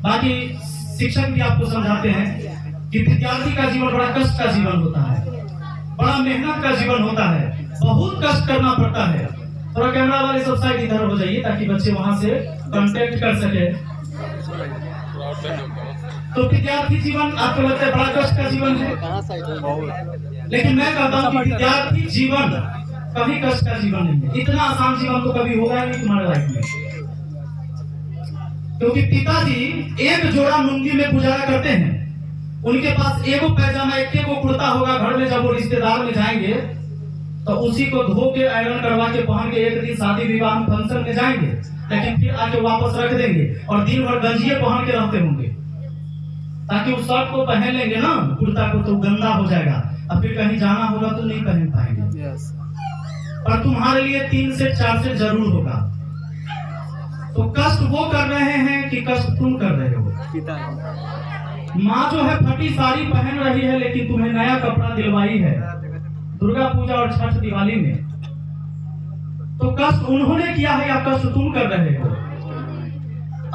बाकी शिक्षक भी आपको समझाते हैं कि विद्यार्थी का जीवन बड़ा कष्ट का जीवन होता है, बड़ा मेहनत का जीवन होता है, बहुत कष्ट करना पड़ता है। थोड़ा कैमरा वाले सब साइड इधर हो जाइए ताकि बच्चे वहां से कांटेक्ट कर सके। तो विद्यार्थी जीवन आपको लगता है बड़ा कष्ट का जीवन है, लेकिन मैं कहता हूँ कि विद्यार्थी जीवन कभी कष्ट का जीवन नहीं है। इतना आसान जीवन तो कभी होगा नहीं तुम्हारे लाइफ में, क्योंकि पिताजी एक जोड़ा लुंगी में गुजारा करते हैं। उनके पास एगो पैजामा एक को कुर्ता होगा, घर में जब वो रिश्तेदार में जाएंगे तो उसी को धो के आयरन करवा के पहन के एक दिन शादी विवाह फंक्शन में जाएंगे, लेकिन फिर आके वापस रख देंगे और दिन भर गंजिए पहन के रहते होंगे, ताकि उस शर्ट को पहन लेंगे ना कुर्ता को तो गंदा हो जाएगा, अब फिर कहीं जाना होगा तो नहीं पहन पाएंगे। पर तुम्हारे लिए 3 से 4 से जरूर होगा। तो कष्ट वो कर रहे हैं कि कष्ट तुम कर रहे हो? माँ जो है फटी साड़ी पहन रही है, लेकिन तुम्हें नया कपड़ा दिलवाई है दुर्गा पूजा और छठ दिवाली में। तो कष्ट उन्होंने किया है या कष्ट तुम कर रहे हो?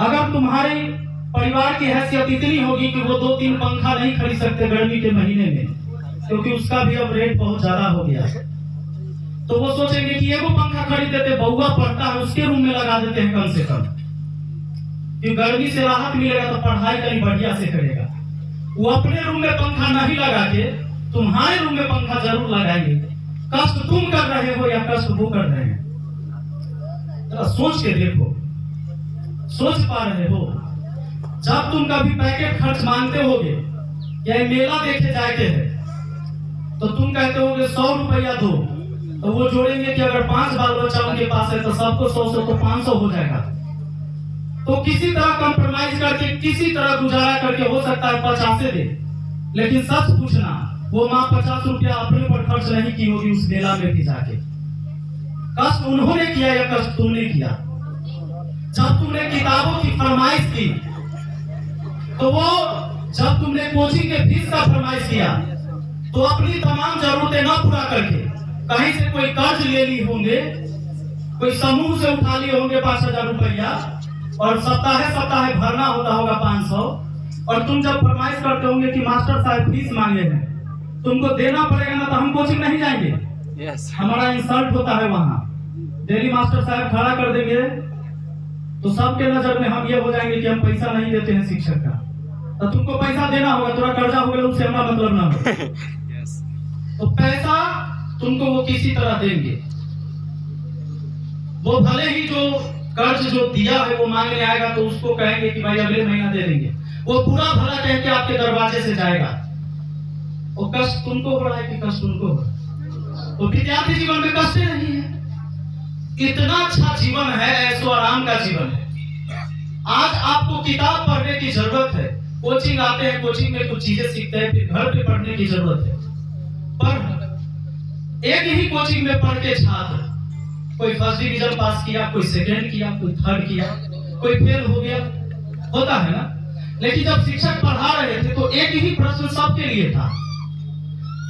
अगर तुम्हारे परिवार की हैसियत इतनी होगी कि वो 2-3 पंखा नहीं खरीद सकते गर्मी के महीने में, क्योंकि उसका भी अब रेट बहुत ज्यादा हो गया, तो वो सोचेंगे कि एगो पंखा खरीद देते, बउआ पढ़ता है उसके रूम में लगा देते हैं कम से कम, कि गर्मी से राहत मिलेगा तो पढ़ाई कहीं बढ़िया से करेगा। वो अपने रूम में पंखा नहीं लगा के तुम्हारे रूम में पंखा जरूर लगाएंगे। कष्ट तुम कर रहे हो या कष्ट वो कर रहे हैं? तो सोच के देखो, सोच पा रहे हो? जब तुम कभी पैकेट खर्च मांगते होगे या मेला देखे जाके है तो तुम कहते होगे 100 रुपया दो, तो वो जोड़ेंगे कि अगर 5 बाल बच्चा उनके पास है तो सबको 100 तो 500 हो जाएगा। तो किसी तरह कंप्रोमाइज करके किसी तरह गुजारा करके हो सकता है 50 दे, लेकिन सच पूछना वो माँ 50 रुपया अपने पर खर्च नहीं की होगी उस मेला में भी जाके। कष्ट उन्होंने किया या कष्ट तुमने किया? जब तुमने किताबों की फरमाइश की तो वो, जब तुमने कोचिंग के फीस का फरमाइश किया तो अपनी तमाम जरूरतें न पूरा करके कहीं से कोई कर्ज ले ली होंगे, कोई समूह से उठा लिए होंगे 5000 रुपया, और सप्ताह भरना होता होगा 500, और तुम जब फरमाइश करते होंगे कि मास्टर साहब फीस मांगे हैं, तुमको देना पड़ेगा ना, तो हम कोचिंग नहीं जाएंगे। हमारा इंसल्ट होता है वहां। डेली मास्टर साहब खड़ा कर देंगे तो सबके नजर में हम ये हो जाएंगे कि हम पैसा नहीं देते हैं शिक्षक का, तो तुमको पैसा देना होगा, थोड़ा कर्जा हो गया उससे हमारा मतलब ना हो। तो पैसा तुमको वो किसी तरह देंगे, वो भले ही जो कर्ज जो दिया है वो मांगने आएगा तो उसको कहेंगे कि भाई अगले महीना दे देंगे, वो पूरा भला कह के आपके दरवाजे से जाएगा। वो कष्ट तुमको हो रहा है कि कष्ट उनको हो रहा है? तो विद्यार्थी जीवन में कष्ट नहीं है, इतना अच्छा जीवन है, ऐसो आराम का जीवन है। आज आपको किताब पढ़ने की जरूरत है, कोचिंग आते हैं, कोचिंग में कुछ चीजें सीखते हैं, फिर घर पे पढ़ने की जरूरत है। पर एक ही कोचिंग में पढ़ के छात्र, कोई फर्स्ट डिवीजन पास किया, कोई सेकंड किया, कोई थर्ड किया, कोई फेल हो गया, होता है ना। लेकिन जब शिक्षक पढ़ा रहे थे तो एक ही प्रश्न सबके लिए था,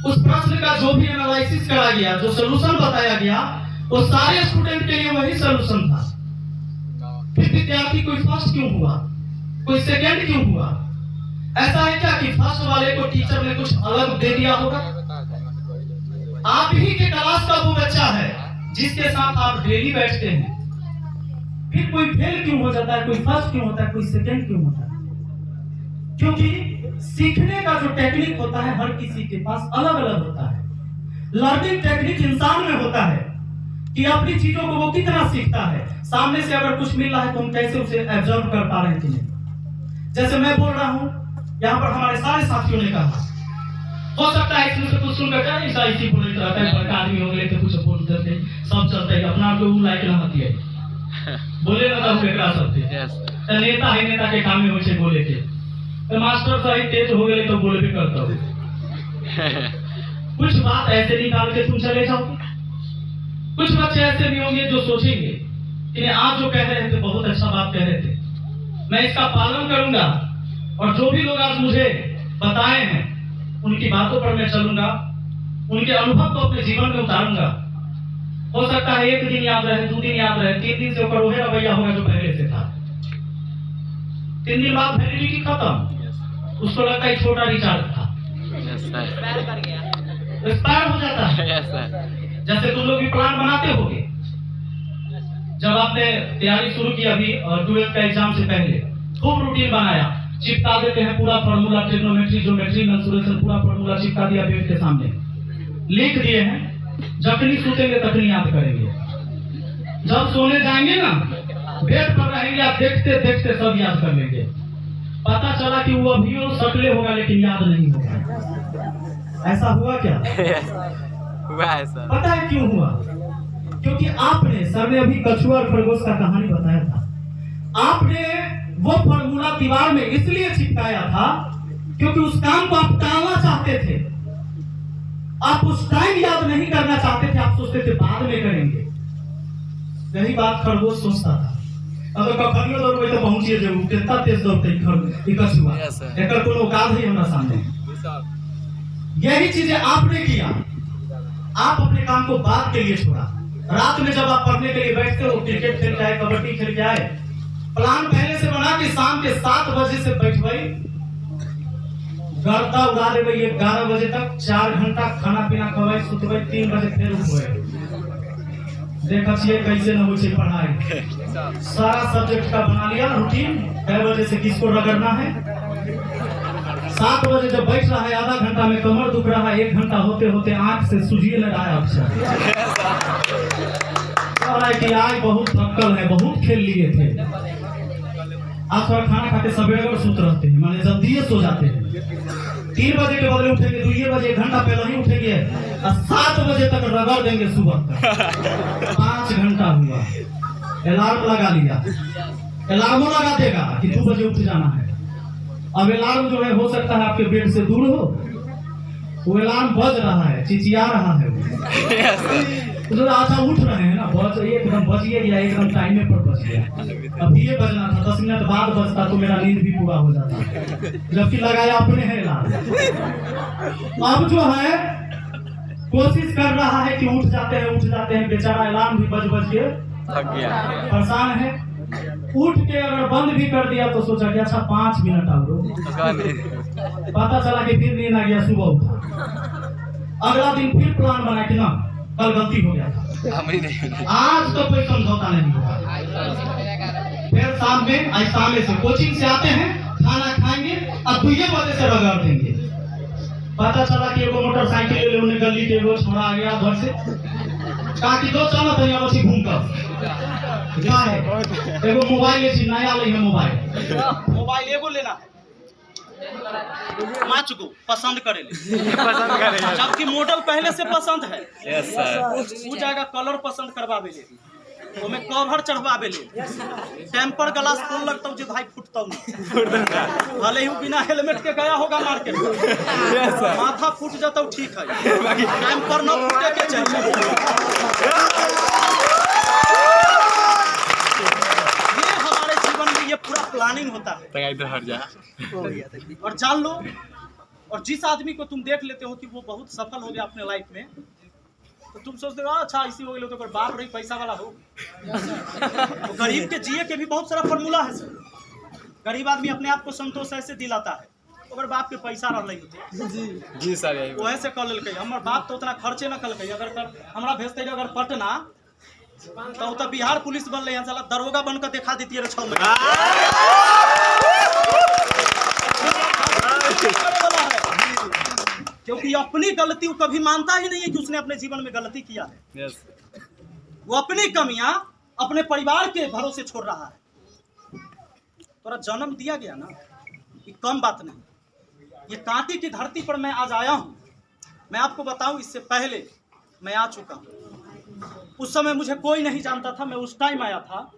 उस प्रश्न का जो भी एनालिसिस करा गया, जो सोल्यूशन बताया गया, वो सारे स्टूडेंट के लिए वही सोल्यूशन था। फिर विद्यार्थी कोई फर्स्ट क्यों हुआ, कोई सेकंड क्यों हुआ? ऐसा है क्या कि फर्स्ट वाले को टीचर ने कुछ अलग दे दिया होगा? आप ही के क्लास का वो बच्चा है जिसके साथ आप डेली बैठते हैं, फिर कोई फेल क्यों हो जाता है, कोई फर्स्ट क्यों होता है, कोई सेकंड क्यों होता है? क्योंकि सीखने का जो टेक्निक होता है हर किसी के पास अलग अलग होता है। लर्निंग टेक्निक इंसान में होता है कि अपनी चीजों को वो कितना सीखता है। सामने से अगर कुछ मिल रहा है तो हम कैसे उसे एब्जॉर्ब कर पा रहे हैं कि नहीं। जैसे मैं बोल रहा हूं, यहाँ पर हमारे सारे साथियों ने कहा, हो सकता है इसमें से कुछ सुनकर क्या ऐसा इसी बोल रहता है, बड़का आदमी हो गए तो कुछ बोल देते, सब चलता है, अपना आपको लाइक ना होती है, बोले ना तो केकरा सकते नेता है, नेता के काम में हो से बोले के तो मास्टर साहब तेज हो गए तो बोले भी करता हूँ। कुछ बात ऐसे निकाल के तुम चले जाओ। कुछ बच्चे ऐसे भी होंगे जो सोचेंगे कि आप जो कह रहे थे बहुत अच्छा बात कह रहे थे, मैं इसका पालन करूंगा, और जो भी लोग आज मुझे बताए हैं उनकी बातों पर मैं चलूंगा, उनके अनुभव को अपने जीवन में उतारूंगा। हो सकता है 1 दिन याद रहे, 2 दिन याद रहे, 3 दिन से ऊपर वही रवैया होगा जो पहले से था। 3 दिन बाद वैलिडिटी खत्म, उसको लगता है छोटा रिचार्ज था, एक्सपायर हो जाता है। जैसे तुम लोग भी प्लान बनाते होगे, जब आपने तैयारी शुरू की अभी 12th का एग्जाम से पहले, खूब रूटीन बनाया, चिपका देते हैं पूरा फॉर्मूला, ट्रिग्नोमेट्री, ज्योमेट्री, मेंसुरेशन, पूरा फॉर्मूला चिपका दिया बेड के सामने, लिख दिए हैं, जखनी सोचेंगे तखनी याद करेंगे, जब सोने जाएंगे ना बेड पर रहेंगे, आप देखते देखते सब याद कर लेंगे। पता चला कि वो अभी वो सकले होगा लेकिन याद नहीं होगा। ऐसा हुआ क्या? हुआ ऐसा। पता है क्यों हुआ? क्योंकि आपने, सर ने अभी कछुआ और खरगोश का कहानी बताया था, आपने वो फॉर्मूला दीवार में इसलिए चिपकाया था क्योंकि उस काम को आप टालना चाहते थे, आप उस टाइम याद नहीं करना चाहते थे, आप सोचते थे बाद में करेंगे। यही बात खरगोश सोचता था। अगर कखनियो दौड़बै तो पहुंचिए जरूर, कितना तेज दौड़ते कछुआ, एकर कोनो औकात है हमरा सामने। यही चीजें आपने किया, आप अपने काम को बाद के लिए छोड़ा। रात में जब आप पढ़ने के लिए बैठते हो, क्रिकेट खेल के आए, कबड्डी खेल के आए, प्लान पहले से बना के शाम के 7 बजे से बैठबै, गर्दा उड़ा देबै 11 बजे तक, 4 घंटा खाना पीना खबै, सुतबै, 3 बजे फिर उठबै। देखा छिए कैसे न हो पढ़ाई, सारा सब्जेक्ट का बना लिया रूटीन, कै बजे से किसको रगड़ना है। 7 बजे जब बैठ रहा है, आधा घंटा में कमर दुख रहा है, 1 घंटा होते होते आंख से सुजिए लगाया अक्षर, कि आज बहुत थकल है, बहुत खेल लिए थे। आप थोड़ा खाना खाते सवेरे और सुत रहते हैं, माने जल्दी सो जाते हैं। 3 बजे के बदले उठेंगे, 2 बजे 1 घंटा पहले ही उठेंगे और 7 बजे तक रगड़ देंगे सुबह तक। 5 घंटा हुआ, अलार्म लगा लिया, अलार्मो लगा देगा कि 2 बजे उठ जाना है। अब अलार्म जो है हो सकता है आपके बेड से दूर हो, वो अलार्म बज रहा है, चिचिया रहा है तो अच्छा उठ रहे हैं ना, बज एकदम बजिए गया, एकदम टाइम पर बज गया। अभी ये बजना था, 10 मिनट बाद बजता तो मेरा नींद भी पूरा हो जाता, जबकि लगाया अपने है अलार्म। अब जो है कोशिश कर रहा है कि उठ जाते हैं, बेचारा अलार्म भी बज के थक गया, परेशान है। उठ के अगर बंद भी कर दिया तो सोचा कि अच्छा 5 मिनट और, पता चला कि फिर नींद आ गया, सुबह उठा। अगला दिन फिर प्लान बना कि ना कल गलती हो गया था, आज तो कोई समझौता नहीं होगा। फिर शाम में, आज शाम से कोचिंग से आते हैं, खाना खाएंगे और 2 बजे से रगड़ देंगे। पता चला कि एगो मोटरसाइकिल ले उन्हें गली के एगो छोड़ा आ गया घर से, कहा कि दो चलो तो यहाँ घूम कर एगो मोबाइल ले, नया ले है मोबाइल एगो लेना माच को पसंद करे जबकि मॉडल पहले से पसंद है। Yes sir. वो जाएगा कलर पसंद करवावे ले, ओमे कवर चढ़वावे ले, टेम्पर ग्लास खोल लगता जो भाई फुटता भले ही बिना हेलमेट के गया होगा मार्केट में, माथा फूट जाता ठीक है, टेम्पर न फूटे के चाहिए। ये पूरा प्लानिंग होता है, इधर हट जा और जान लो। और जिस आदमी को तुम देख लेते हो कि वो बहुत सफल हो गया अपने लाइफ में, तो तुम सोचते हो अच्छा इसी हो गया, तो बाप रही पैसा वाला हो। तो गरीब के जिए के भी बहुत सारा फॉर्मूला है सर। गरीब आदमी अपने आप को संतोष ऐसे दिलाता है, अगर बाप के पैसा रही होते जी सर, वह से कर ले, हमारे बाप तो उतना खर्चे न कल, अगर हमारा भेजते अगर पटना तो बिहार पुलिस बन रही है, साला दरोगा बनकर दिखा देती है 6 महीने। क्योंकि अपनी गलती वो कभी मानता ही नहीं है कि उसने अपने जीवन में गलती किया है। वो अपनी कमियां अपने परिवार के भरोसे छोड़ रहा है। तोरा जन्म दिया गया ना, ये कम बात नहीं। ये कांटे की धरती पर मैं आज आया हूं। मैं आपको बताऊं, इससे पहले मैं आ चुका हूं। उस समय मुझे कोई नहीं जानता था, मैं उस टाइम आया था,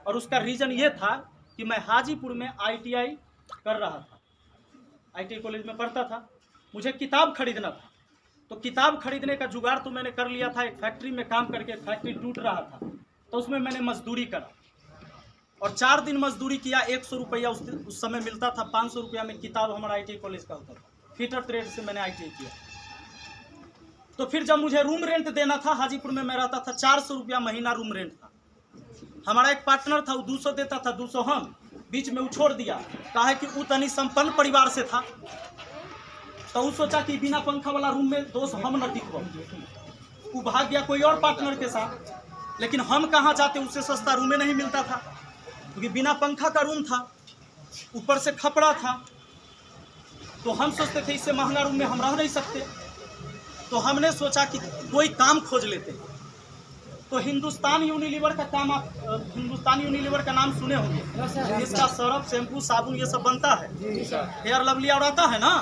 और उसका रीज़न ये था कि मैं हाजीपुर में ITI कर रहा था, ITI कॉलेज में पढ़ता था। मुझे किताब खरीदना था, तो किताब खरीदने का जुगाड़ तो मैंने कर लिया था। एक फैक्ट्री में काम करके फैक्ट्री टूट रहा था, तो उसमें मैंने मजदूरी करा और 4 दिन मजदूरी किया। 100 रुपया उस समय मिलता था। 500 रुपया में किताब हमारा ITI कॉलेज का होता था। फिटर ट्रेड से मैंने ITI किया। तो फिर जब मुझे रूम रेंट देना था, हाजीपुर में मैं रहता था, 400 रुपया महीना रूम रेंट था। हमारा एक पार्टनर था, वो 200 देता था, 200 हम, बीच में वो छोड़ दिया, कहा है कि वो तनी संपन्न परिवार से था, तो वो सोचा कि बिना पंखा वाला रूम में दोस्त हम न टिकबो, वो भाग गया कोई और पार्टनर के साथ। लेकिन हम कहाँ जाते, उससे सस्ता रूमें नहीं मिलता था, क्योंकि बिना पंखा का रूम था, ऊपर से खपड़ा था। तो हम सोचते थे इससे महंगा रूम में हम रह नहीं सकते, तो हमने सोचा कि कोई काम खोज लेते। तो हिंदुस्तान यूनिलीवर का काम, आप हिंदुस्तान यूनिलीवर का नाम सुने होंगे, जिसका सरफ, शैम्पू, साबुन ये सब बनता है, हेयर लवली और आता है ना,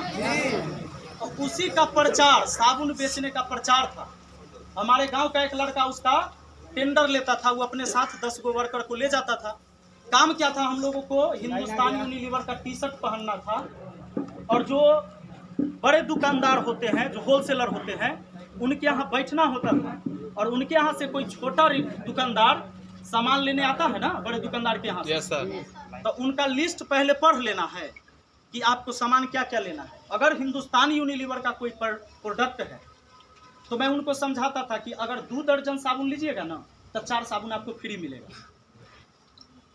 तो उसी का प्रचार, साबुन बेचने का प्रचार था। हमारे गांव का एक लड़का उसका टेंडर लेता था, वो अपने साथ 10 गो वर्कर को ले जाता था। काम क्या था, हम लोगों को हिंदुस्तान यूनिलीवर का टी शर्ट पहनना था, और जो बड़े दुकानदार होते हैं, जो होलसेलर होते हैं, उनके यहाँ बैठना होता था, और उनके यहाँ से कोई छोटा दुकानदार सामान लेने आता है ना, बड़े दुकानदार के यहाँ से, यस सर, तो उनका लिस्ट पहले पढ़ लेना है कि आपको सामान क्या क्या लेना है। अगर हिंदुस्तान यूनिलीवर का कोई प्रोडक्ट है तो मैं उनको समझाता था कि अगर 2 दर्जन साबुन लीजिएगा ना तो 4 साबुन आपको फ्री मिलेगा।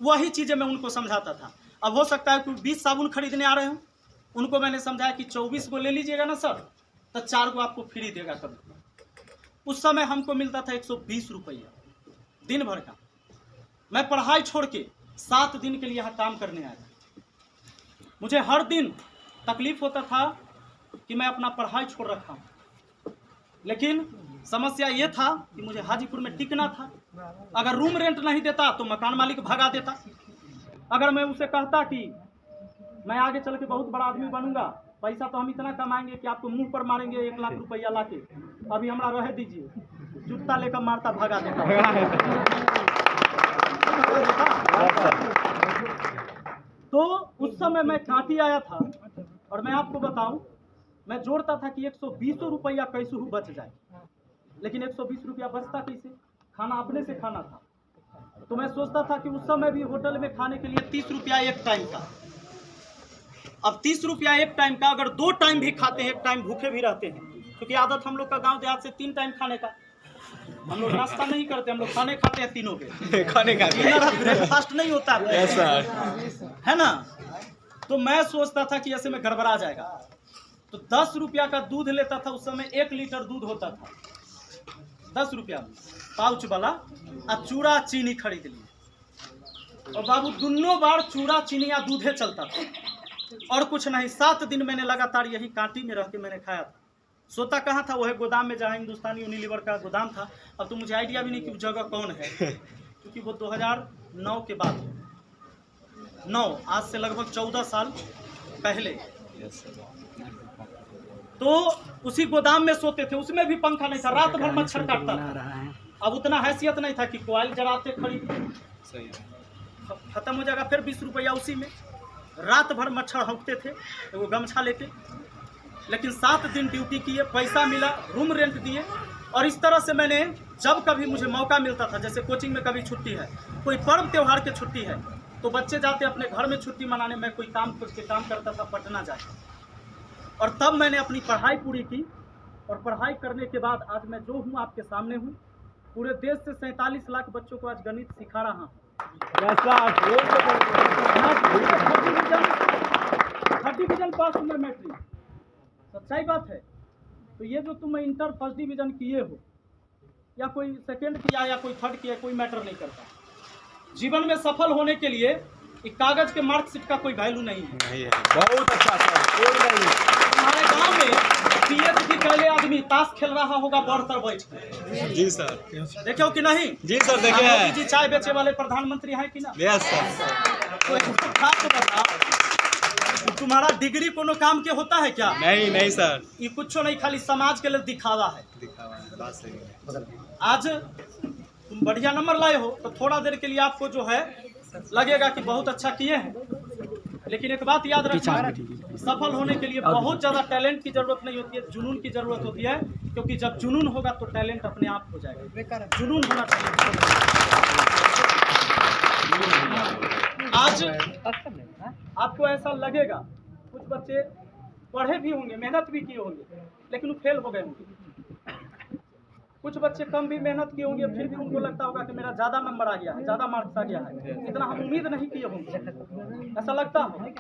वही चीज़ें मैं उनको समझाता था। अब हो सकता है कि 20 साबुन खरीदने आ रहे हो, उनको मैंने समझाया कि 24 को ले लीजिएगा ना सर, तो 4 को आपको फ्री देगा कभी। उस समय हमको मिलता था 120 रुपया दिन भर का। मैं पढ़ाई छोड़ के 7 दिन के लिए यहाँ काम करने आया था। मुझे हर दिन तकलीफ होता था कि मैं अपना पढ़ाई छोड़ रखा हूँ, लेकिन समस्या ये था कि मुझे हाजीपुर में टिकना था। अगर रूम रेंट नहीं देता तो मकान मालिक भगा देता। अगर मैं उसे कहता कि मैं आगे चल के बहुत बड़ा आदमी बनूंगा, पैसा तो हम इतना कमाएंगे कि आपको मुंह पर मारेंगे 1 लाख रुपया ला के, अभी हमारा रह दीजिए, जूता लेकर मारता, भगा देता। तो उस समय मैं कांटी आया था, और मैं आपको बताऊं, मैं जोड़ता था कि 120 रुपया कैसे हो बच जाए, लेकिन 120 रुपया बचता कैसे, खाना अपने से खाना था। तो मैं सोचता था कि उस समय भी होटल में खाने के लिए 30 रुपया एक टाइम का। अब 30 रुपया एक टाइम का, अगर 2 टाइम भी खाते हैं, एक टाइम भूखे भी रहते हैं, क्योंकि आदत हम लोग का गांव देहात से 3 टाइम खाने का। हम लोग नाश्ता नहीं करते, हम लोग खाने खाते हैं तीनों के, खाने का ब्रेकफास्ट नहीं होता है ना। तो मैं सोचता था कि ऐसे में गड़बड़ा जाएगा, तो 10 रुपया का दूध लेता था। उस समय 1 लीटर दूध होता था, 10 रुपया में पाउच वाला, और चूड़ा चीनी खरीद लिए। और बाबू दोनों बार चूड़ा चीनी या दूधे चलता था, और कुछ नहीं। 7 दिन मैंने लगातार यही कांटी में रह के मैंने खाया था। सोता कहाँ था, वह गोदाम में जहाँ हिंदुस्तान यूनिलीवर का गोदाम था। अब तो मुझे आइडिया भी नहीं कि वो जगह कौन है, क्योंकि वो 2009 के बाद, 9 आज से लगभग 14 साल पहले। तो उसी गोदाम में सोते थे, उसमें भी पंखा नहीं था, रात भर मच्छर काटता था। अब उतना हैसियत नहीं था कि कोयल जलाते खरीद, खत्म हो जाएगा, फिर 20 रुपया उसी में। रात भर मच्छर हौंकते थे वो गमछा लेके। लेकिन 7 दिन ड्यूटी किए, पैसा मिला, रूम रेंट दिए, और इस तरह से मैंने, जब कभी मुझे मौका मिलता था, जैसे कोचिंग में कभी छुट्टी है, कोई पर्व त्योहार की छुट्टी है, तो बच्चे जाते अपने घर में छुट्टी मनाने, मैं कोई काम खोज के काम करता था पटना जाके। और तब मैंने अपनी पढ़ाई पूरी की, और पढ़ाई करने के बाद आज मैं जो हूँ आपके सामने हूँ। पूरे देश से 47 लाख बच्चों को आज गणित सिखा रहा हूँ। 30 डिवीजन पास हूँ मैं मैट्रिक, सच्चाई बात है। तो ये जो तुम इंटर 1st डिवीजन किए हो, या कोई 2nd किया या कोई 3rd किया, कोई मैटर नहीं करता। जीवन में सफल होने के लिए एक कागज के मार्कशीट का कोई वैल्यू नहीं है। बहुत अच्छा सर। हमारे गांव में PhD पहले आदमी ताश खेल रहा होगा बढ़ कर बैठ के। जी सर, देखो कि नहीं? जी सर, देखे हैं। जी चाय बेचे वाले प्रधानमंत्री हैं कि ना? Yes sir. तो एक बात तो बताओ, तुम्हारा डिग्री कोनो काम के होता है क्या? नहीं सर, ये कुछ नहीं, खाली समाज के लिए दिखावा है। बात सही है। आज तुम बढ़िया नंबर लाए हो तो थोड़ा देर के लिए आपको जो है लगेगा कि बहुत अच्छा किए हैं, लेकिन एक बात याद रखना, सफल होने के लिए बहुत ज़्यादा टैलेंट की जरूरत नहीं होती है, जुनून की जरूरत होती है। क्योंकि जब जुनून होगा तो टैलेंट अपने आप हो जाएगा। जुनून होना चाहिए। आज आपको ऐसा लगेगा, कुछ बच्चे पढ़े भी होंगे, मेहनत भी किए होंगे, लेकिन वो फेल हो गए होंगे। कुछ बच्चे कम भी मेहनत किए होंगे, फिर भी उनको लगता होगा कि मेरा ज़्यादा नंबर आ गया है, ज़्यादा मार्क्स आ गया है, इतना हम उम्मीद नहीं किए होंगे, ऐसा लगता है।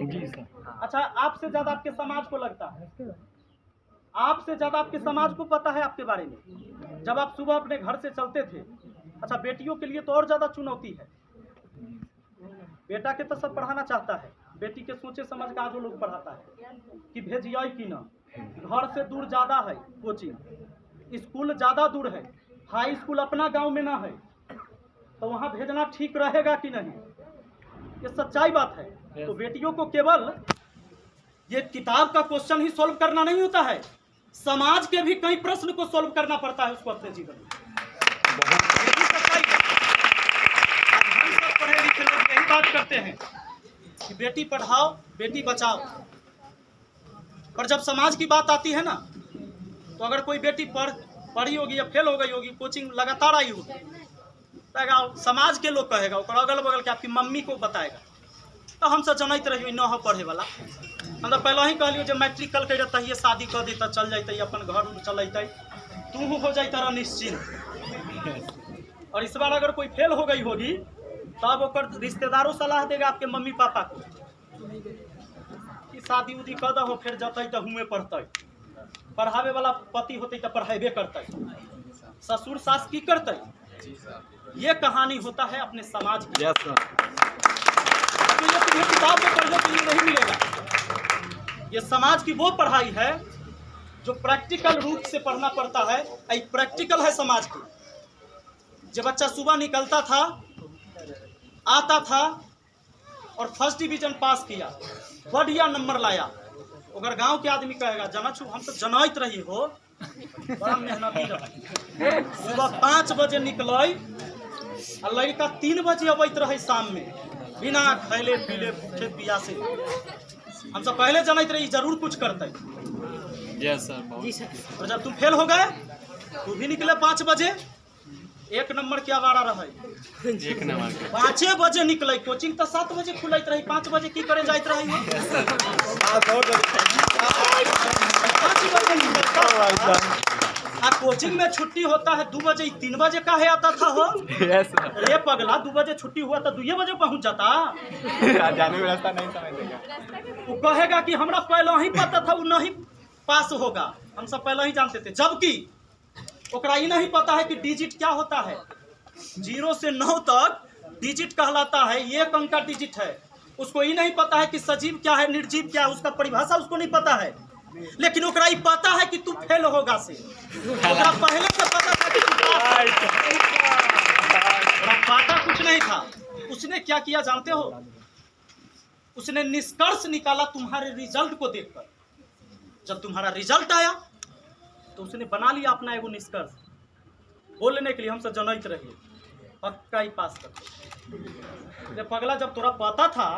जी सर। अच्छा, आपसे ज़्यादा आपके समाज को लगता है, आपसे ज़्यादा आपके समाज को पता है आपके बारे में। जब आप सुबह अपने घर से चलते थे, अच्छा बेटियों के लिए तो और ज़्यादा चुनौती है। बेटा के तो सब पढ़ाना चाहता है, बेटी के सोचे समझ का आज वो लोग पढ़ाता है कि भेजिए कि ना। घर से दूर ज़्यादा है कोचिंग, स्कूल ज़्यादा दूर है, हाई स्कूल अपना गांव में ना है, तो वहाँ भेजना ठीक रहेगा कि नहीं, ये सच्चाई बात है। तो बेटियों को केवल ये किताब का क्वेश्चन ही सॉल्व करना नहीं होता है, समाज के भी कई प्रश्न को सॉल्व करना पड़ता है उसको अपने जीवन में। यही सच्चाई है। आज हम सब पढ़े लिखे लोग यही बात करते हैं कि बेटी पढ़ाओ बेटी बचाओ, पर जब समाज की बात आती है ना, तो अगर कोई बेटी पढ़ी होगी या फेल हो गई होगी, कोचिंग लगातार आई होगी, तो समाज के लोग कहेगा, और अगल बगल के आपकी मम्मी को बताएगा, तो हम सब जनत रही न हो पढ़े वाला। हम तो पहले ही कहलियो जो मैट्रिक कल कर तहिए शादी कर देता, चल जाते अपन घर चल जैते, तू हो जाता निश्चिंत। और इस बार अगर कोई फेल हो गई होगी, तब ओकर रिश्तेदारों सलाह देगा आपके मम्मी पापा को कि शादी उदी कर दहो, फिर जतै तो हुए पढ़ते, पढ़ावे वाला पति होते तो पढ़ेबे करते, ससुर सास की करते। ये कहानी होता है अपने समाज की। Yes sir. तो ये तुम्हें किताब में पढ़ने के लिए नहीं मिलेगा। ये समाज की वो पढ़ाई है जो प्रैक्टिकल रूप से पढ़ना पड़ता है। ये प्रैक्टिकल है समाज की। जब बच्चा सुबह निकलता था, आता था और फर्स्ट डिवीजन पास किया, बढ़िया नंबर लाया, अगर गांव के आदमी कहेगा जना छू हम तो जनैत रही हो, बड़ा मेहनती रही। सुबह 5 बजे निकल और लड़का 3 बजे अबैत रहे शाम में, बिना खैले पीले भूखे पियासे। हम सब पहले जनैत रही जरूर कुछ करते। Yes sir. और जब तुम फेल हो गए, तू भी निकले 5 बजे, 1 नंबर क्या बारा रहे, 1 नंबर 5 बजे निकले, कोचिंग तो 7 बजे खुलत रही, 5 बजे की करे जाइत रही हो? 5 बजे निकलता आ कोचिंग में छुट्टी होता है 2 बजे, 3 बजे काहे आता था हो? Yes sir. अरे पगला, 2 बजे छुट्टी हुआ तो 2 बजे पहुंच जाता। जाने का रास्ता नहीं समझेगा। वो कहेगा कि हमरा पहले ही पता था वो नहीं पास होगा, हम सब पहले ही जानते थे। जबकि ओकरा ही नहीं पता है कि डिजिट क्या होता है। 0 से 9 तक डिजिट कहलाता है, 1 अंक का डिजिट है। उसको ही नहीं पता है कि सजीव क्या है, निर्जीव क्या है, उसका परिभाषा उसको नहीं पता है। लेकिन ओकरा ही पता है कि तू फेल होगा से, ओकरा पहले से पता था कि तू पास ओकरा पता कुछ नहीं था। उसने क्या किया जानते हो? उसने निष्कर्ष निकाला तुम्हारे रिजल्ट को देखकर। जब तुम्हारा रिजल्ट आया तो उसने बना लिया अपना एगो निष्कर्ष, बोलने के लिए हम सब जनैत रहिए पक्का ही पास कर। पगला, जब तोरा पता था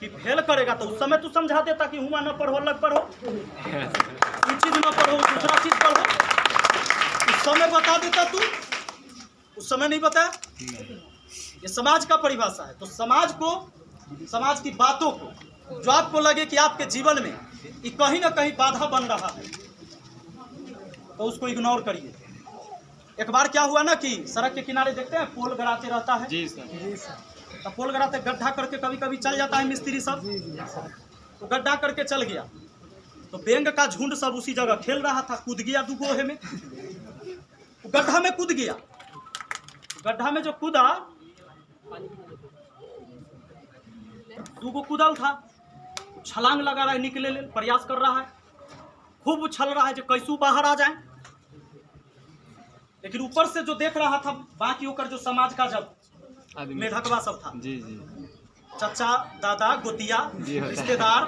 कि फेल करेगा तो उस समय तू समझा देता कि हुआ न पढ़ो, अलग पढ़ो, ये चीज न पढ़ो, दूसरा चीज पढ़ो। उस समय बता देता तू, उस समय नहीं बताया। ये समाज का परिभाषा है। तो समाज को, समाज की बातों को जो आपको लगे कि आपके जीवन में ये कहीं ना कहीं बाधा बन रहा है, तो उसको इग्नोर करिए। एक बार क्या हुआ ना कि सड़क के किनारे देखते हैं पोल गड़ाते रहता है। जी सर। तो पोल गड़ाते गड्ढा करके कभी कभी चल जाता है मिस्त्री सब। तो गड्ढा करके चल गया तो बेंग का झुंड सब उसी जगह खेल रहा था, कूद गया 2 गोहे में, गड्ढा में कूद गया। गड्ढा में जो कूदा, 2 गो कूदल था, छलांग लगा रहा है, निकले ले प्रयास कर रहा है, खूब उछल रहा है जो कैसू बाहर आ जाए। लेकिन ऊपर से जो देख रहा था बाकी होकर जो समाज का जब मेढकवा सब था, जी जी, चचा दादा गोतिया जी रिश्तेदार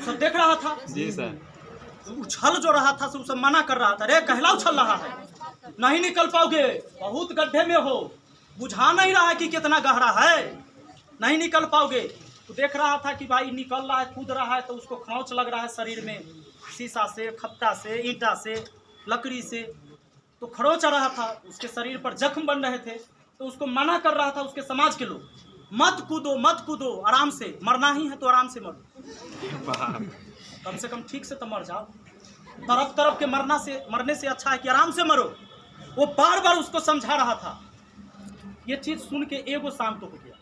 सब देख रहा था। जी सर। तो उछल जो रहा था सब मना कर रहा था, अरे कहला उछल रहा है, नहीं निकल पाओगे, बहुत गड्ढे में हो, बुझा नहीं रहा है कि कितना गहरा है, नहीं निकल पाओगे। तो देख रहा था कि भाई निकल रहा है, कूद रहा है, तो उसको खौंच लग रहा है शरीर में, शीशा से, खपटा से, ईंटा से, लकड़ी से, तो खरोच आ रहा था, उसके शरीर पर जख्म बन रहे थे। तो उसको मना कर रहा था उसके समाज के लोग, मत कूदो मत कूदो, आराम से, मरना ही है तो आराम से मरो, कम से कम ठीक से तो मर जाओ। तरफ तरफ के मरने से अच्छा है कि आराम से मरो। वो बार बार उसको समझा रहा था। ये चीज सुन के एगो शांत हो गया,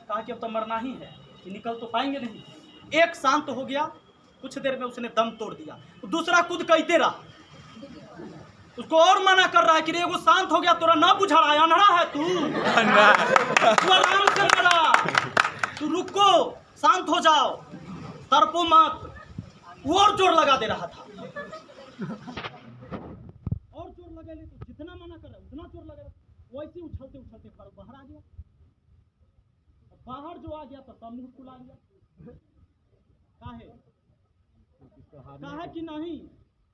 कहा कि अब तो मरना ही है, कि निकल तो पाएंगे नहीं। एक शांत हो गया, कुछ देर में उसने दम तोड़ दिया। तो दूसरा खुद कहते रहा, उसको और मना कर रहा है कि एगो शांत हो गया, तोरा ना बुझा रहा है, अनहरा है तू आराम से मरा, तू रुको, शांत हो जाओ, तड़पो मत। वो और जोर लगा दे रहा था, और जोर लगा ले, तो जितना मना कर रहा है उतना जोर लगा, वैसे उछलते उछलते बाहर आ गया। बाहर जो आ गया तो सब मुंह फुला लिया, काहे कि नहीं